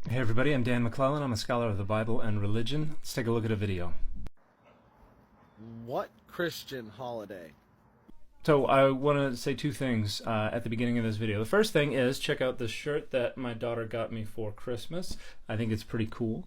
Hey everybody, I'm Dan McClellan. I'm a scholar of the Bible and religion. Let's take a look at a video. What Christian holiday? So I want to say two things at the beginning of this video. The first thing is check out this shirt that my daughter got me for Christmas. I think it's pretty cool.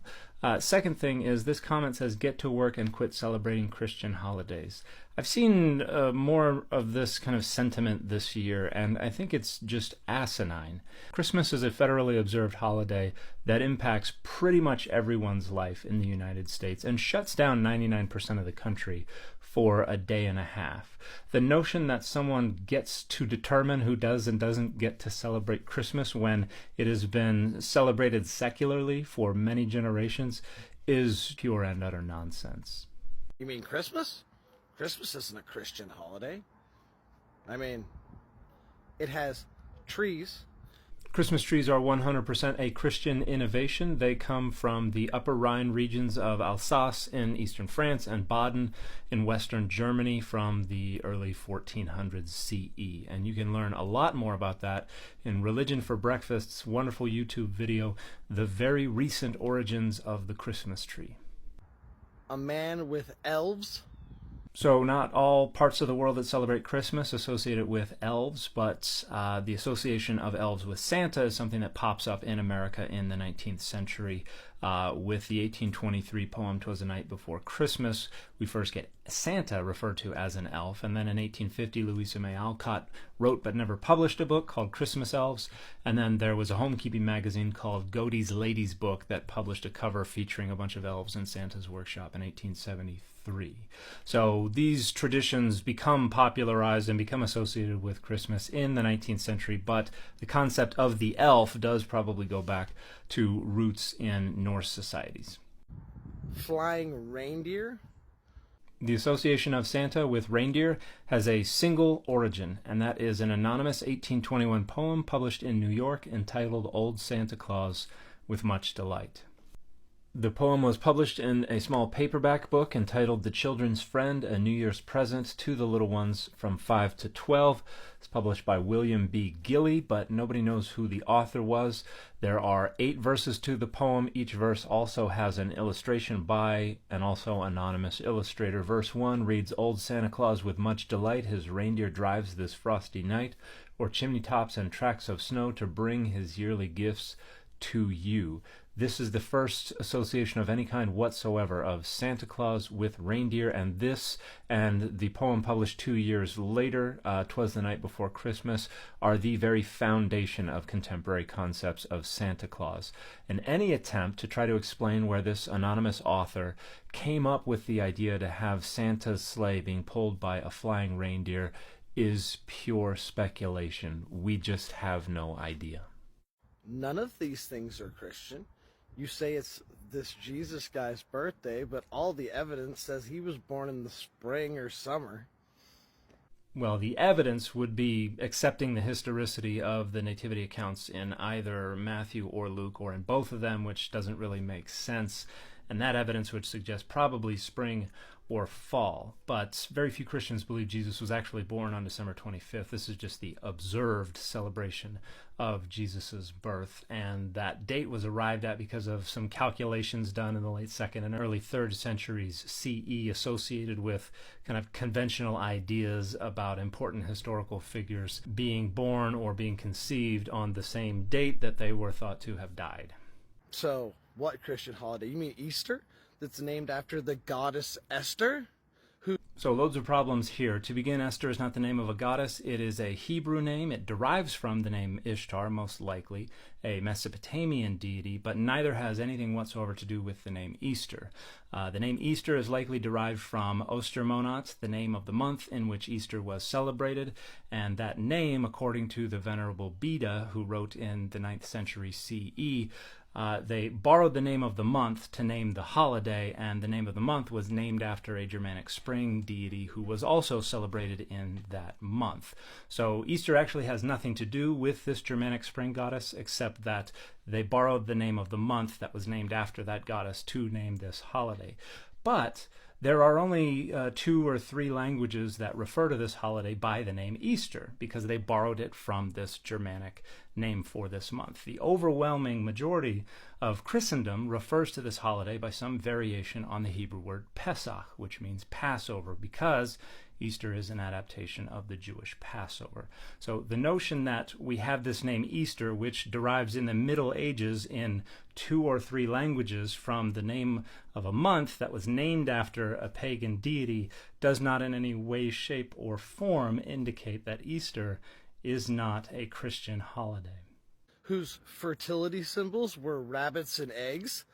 Second thing is this comment says, get to work and quit celebrating Christian holidays. I've seen more of this kind of sentiment this year, and I think it's just asinine. Christmas is a federally observed holiday that impacts pretty much everyone's life in the United States and shuts down 99% of the country for a day and a half. The notion that someone gets to determine who does and doesn't get to celebrate Christmas when it has been celebrated secularly for many generations is pure and utter nonsense. You mean Christmas? Christmas isn't a Christian holiday. I mean, it has trees. Christmas trees are 100% a Christian innovation. They come from the Upper Rhine regions of Alsace in eastern France and Baden in western Germany from the early 1400s CE. And you can learn a lot more about that in Religion for Breakfast's wonderful YouTube video, The Very Recent Origins of the Christmas Tree. A man with elves? So not all parts of the world that celebrate Christmas associate it with elves, but the association of elves with Santa is something that pops up in America in the 19th century. With the 1823 poem "'Twas the Night Before Christmas," we first get Santa referred to as an elf, and then in 1850 Louisa May Alcott wrote but never published a book called Christmas Elves, and then there was a homekeeping magazine called Godey's Lady's Book that published a cover featuring a bunch of elves in Santa's workshop in 1873. So these traditions become popularized and become associated with Christmas in the 19th century, but the concept of the elf does probably go back to roots in Norse societies. Flying reindeer? The association of Santa with reindeer has a single origin, and that is an anonymous 1821 poem published in New York entitled "Old Santa Claus with Much Delight." The poem was published in a small paperback book entitled "The Children's Friend, A New Year's Present to the Little Ones from 5 to 12. It's published by William B. Gilley, but nobody knows who the author was. There are 8 verses to the poem. Each verse also has an illustration by an also anonymous illustrator. Verse 1 reads, "Old Santa Claus with much delight his reindeer drives this frosty night, o'er chimney tops and tracks of snow to bring his yearly gifts to you." This is the first association of any kind whatsoever of Santa Claus with reindeer, and this and the poem published 2 years later, "'Twas the Night Before Christmas," are the very foundation of contemporary concepts of Santa Claus. And any attempt to try to explain where this anonymous author came up with the idea to have Santa's sleigh being pulled by a flying reindeer is pure speculation. We just have no idea. None of these things are Christian. You say it's this Jesus guy's birthday, but all the evidence says he was born in the spring or summer. Well, the evidence would be accepting the historicity of the nativity accounts in either Matthew or Luke, or in both of them, which doesn't really make sense. And that evidence would suggest probably spring or fall. But very few Christians believe Jesus was actually born on December 25th. This is just the observed celebration of Jesus's birth, and that date was arrived at because of some calculations done in the late 2nd and early 3rd centuries CE associated with kind of conventional ideas about important historical figures being born or being conceived on the same date that they were thought to have died. So, what Christian holiday? You mean Easter? That's named after the goddess Esther? So loads of problems here. To begin, Esther is not the name of a goddess. It is a Hebrew name. It derives from the name Ishtar, most likely, a Mesopotamian deity, but neither has anything whatsoever to do with the name Easter. The name Easter is likely derived from Ostermonat, the name of the month in which Easter was celebrated, and that name, according to the Venerable Beda, who wrote in the 9th century CE, they borrowed the name of the month to name the holiday, and the name of the month was named after a Germanic spring deity who was also celebrated in that month. So Easter actually has nothing to do with this Germanic spring goddess, except that they borrowed the name of the month that was named after that goddess to name this holiday. But there are only 2 or 3 languages that refer to this holiday by the name Easter, because they borrowed it from this Germanic name for this month. The overwhelming majority of Christendom refers to this holiday by some variation on the Hebrew word Pesach, which means Passover, because Easter is an adaptation of the Jewish Passover. So the notion that we have this name Easter, which derives in the Middle Ages in 2 or 3 languages from the name of a month that was named after a pagan deity, does not in any way, shape, or form indicate that Easter is not a Christian holiday. Whose fertility symbols were rabbits and eggs?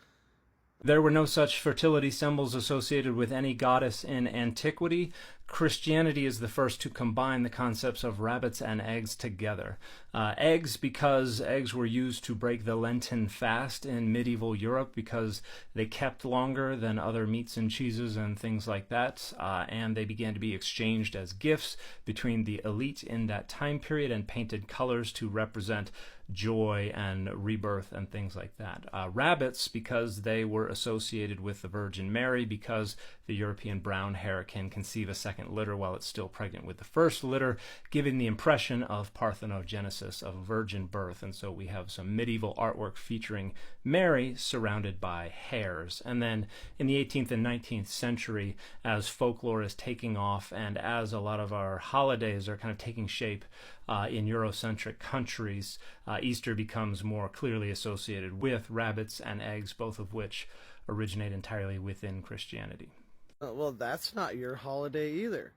There were no such fertility symbols associated with any goddess in antiquity. Christianity is the first to combine the concepts of rabbits and eggs together. Eggs, because eggs were used to break the Lenten fast in medieval Europe, because they kept longer than other meats and cheeses and things like that, and they began to be exchanged as gifts between the elite in that time period and painted colors to represent joy and rebirth and things like that. Rabbits, because they were associated with the Virgin Mary, because the European brown hare can conceive a second litter while it's still pregnant with the first litter, giving the impression of parthenogenesis, of virgin birth. And so we have some medieval artwork featuring Mary surrounded by hares. And then in the 18th and 19th century, as folklore is taking off and as a lot of our holidays are kind of taking shape in Eurocentric countries, Easter becomes more clearly associated with rabbits and eggs, both of which originate entirely within Christianity. Well, that's not your holiday either.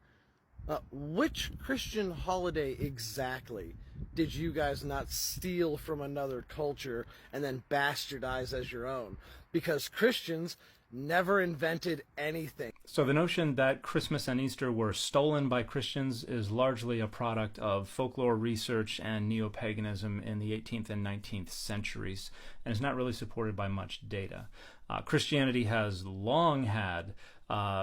Which Christian holiday exactly did you guys not steal from another culture and then bastardize as your own? Because Christians never invented anything. So the notion that Christmas and Easter were stolen by Christians is largely a product of folklore research and neo-paganism in the 18th and 19th centuries, and is not really supported by much data. Christianity has long had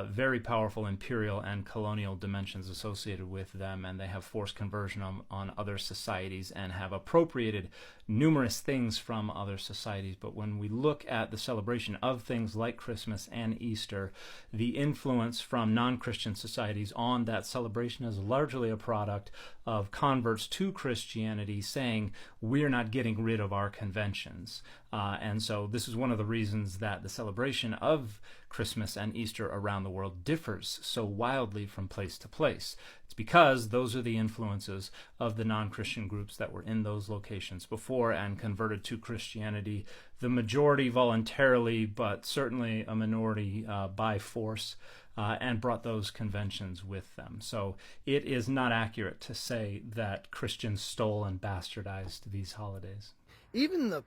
very powerful imperial and colonial dimensions associated with them, and they have forced conversion on other societies and have appropriated numerous things from other societies. But when we look at the celebration of things like Christmas and Easter, the influence from non-Christian societies on that celebration is largely a product of converts to Christianity saying, we're not getting rid of our conventions. And so this is one of the reasons that the celebration of Christmas and Easter around the world differs so wildly from place to place. It's because those are the influences of the non-Christian groups that were in those locations before and converted to Christianity, the majority voluntarily, but certainly a minority by force, and brought those conventions with them. So it is not accurate to say that Christians stole and bastardized these holidays. Even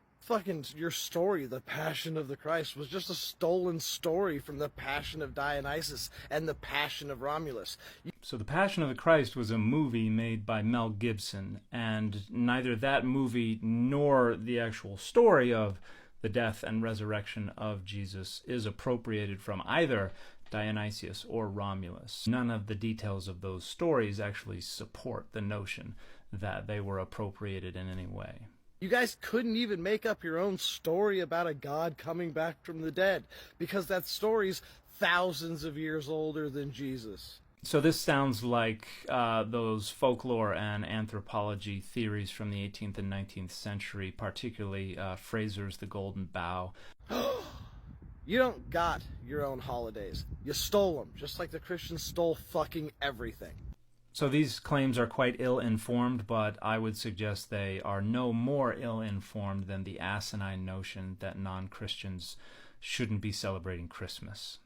your story, the Passion of the Christ, was just a stolen story from the Passion of Dionysus and the Passion of Romulus. So the Passion of the Christ was a movie made by Mel Gibson, and neither that movie nor the actual story of the death and resurrection of Jesus is appropriated from either Dionysius or Romulus. None of the details of those stories actually support the notion that they were appropriated in any way. You guys couldn't even make up your own story about a god coming back from the dead, because that story's thousands of years older than Jesus. So this sounds like those folklore and anthropology theories from the 18th and 19th century, particularly Fraser's The Golden Bough. You don't got your own holidays. You stole them, just like the Christians stole fucking everything. So these claims are quite ill-informed, but I would suggest they are no more ill-informed than the asinine notion that non-Christians shouldn't be celebrating Christmas.